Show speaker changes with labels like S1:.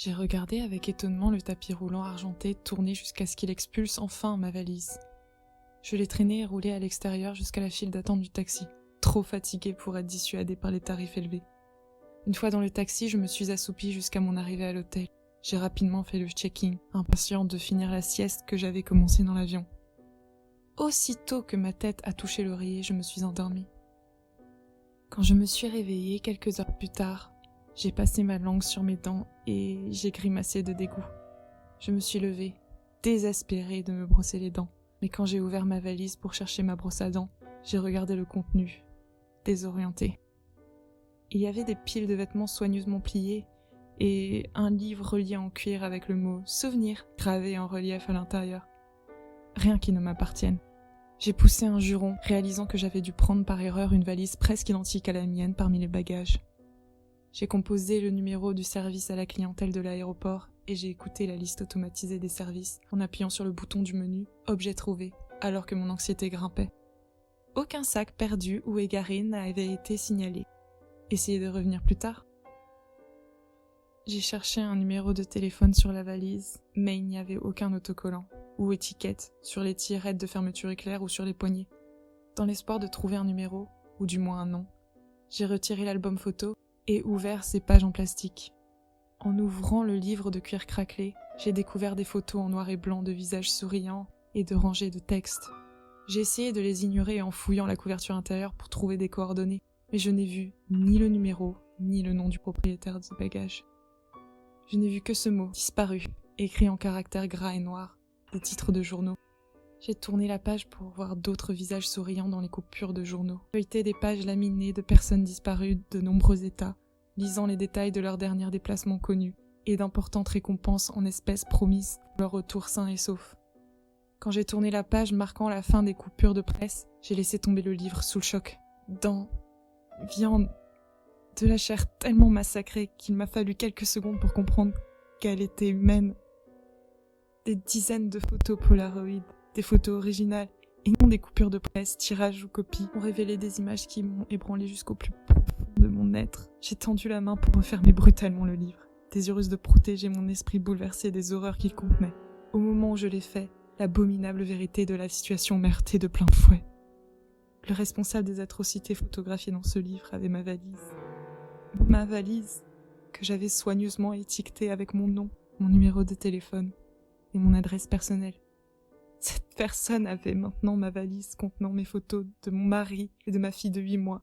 S1: J'ai regardé avec étonnement le tapis roulant argenté tourner jusqu'à ce qu'il expulse enfin ma valise. Je l'ai traîné et roulé à l'extérieur jusqu'à la file d'attente du taxi, trop fatiguée pour être dissuadée par les tarifs élevés. Une fois dans le taxi, je me suis assoupie jusqu'à mon arrivée à l'hôtel. J'ai rapidement fait le check-in, impatiente de finir la sieste que j'avais commencée dans l'avion. Aussitôt que ma tête a touché l'oreiller, je me suis endormie. Quand je me suis réveillée quelques heures plus tard, j'ai passé ma langue sur mes dents et j'ai grimacé de dégoût. Je me suis levée, désespérée de me brosser les dents. Mais quand j'ai ouvert ma valise pour chercher ma brosse à dents, j'ai regardé le contenu, désorientée. Il y avait des piles de vêtements soigneusement pliés et un livre relié en cuir avec le mot « Souvenir » gravé en relief à l'intérieur. Rien qui ne m'appartienne. J'ai poussé un juron, réalisant que j'avais dû prendre par erreur une valise presque identique à la mienne parmi les bagages. J'ai composé le numéro du service à la clientèle de l'aéroport et j'ai écouté la liste automatisée des services en appuyant sur le bouton du menu « Objet trouvé » alors que mon anxiété grimpait. Aucun sac perdu ou égaré n'avait été signalé. Essayez de revenir plus tard. J'ai cherché un numéro de téléphone sur la valise, mais il n'y avait aucun autocollant ou étiquette sur les tirettes de fermeture éclair ou sur les poignets. Dans l'espoir de trouver un numéro, ou du moins un nom, j'ai retiré l'album photo et ouvert ses pages en plastique. En ouvrant le livre de cuir craquelé, j'ai découvert des photos en noir et blanc de visages souriants et de rangées de textes. J'ai essayé de les ignorer en fouillant la couverture intérieure pour trouver des coordonnées, mais je n'ai vu ni le numéro, ni le nom du propriétaire du bagage. Je n'ai vu que ce mot, disparu, écrit en caractères gras et noirs, des titres de journaux. J'ai tourné la page pour voir d'autres visages souriants dans les coupures de journaux. Feuilleté des pages laminées de personnes disparues de nombreux états, lisant les détails de leurs derniers déplacements connus et d'importantes récompenses en espèces promises pour leur retour sain et sauf. Quand j'ai tourné la page marquant la fin des coupures de presse, j'ai laissé tomber le livre sous le choc. Dans viande, de la chair tellement massacrée qu'il m'a fallu quelques secondes pour comprendre qu'elle était humaine. Des dizaines de photos Polaroid, des photos originales, et non des coupures de presse, tirages ou copies, ont révélé des images qui m'ont ébranlé jusqu'au plus profond de mon être. J'ai tendu la main pour refermer brutalement le livre, désireuse de protéger mon esprit bouleversé des horreurs qu'il contenait. Au moment où je l'ai fait, l'abominable vérité de la situation m'heurtait de plein fouet. Le responsable des atrocités photographiées dans ce livre avait ma valise. Ma valise, que j'avais soigneusement étiquetée avec mon nom, mon numéro de téléphone et mon adresse personnelle. Cette personne avait maintenant ma valise contenant mes photos de mon mari et de ma fille de 8 mois.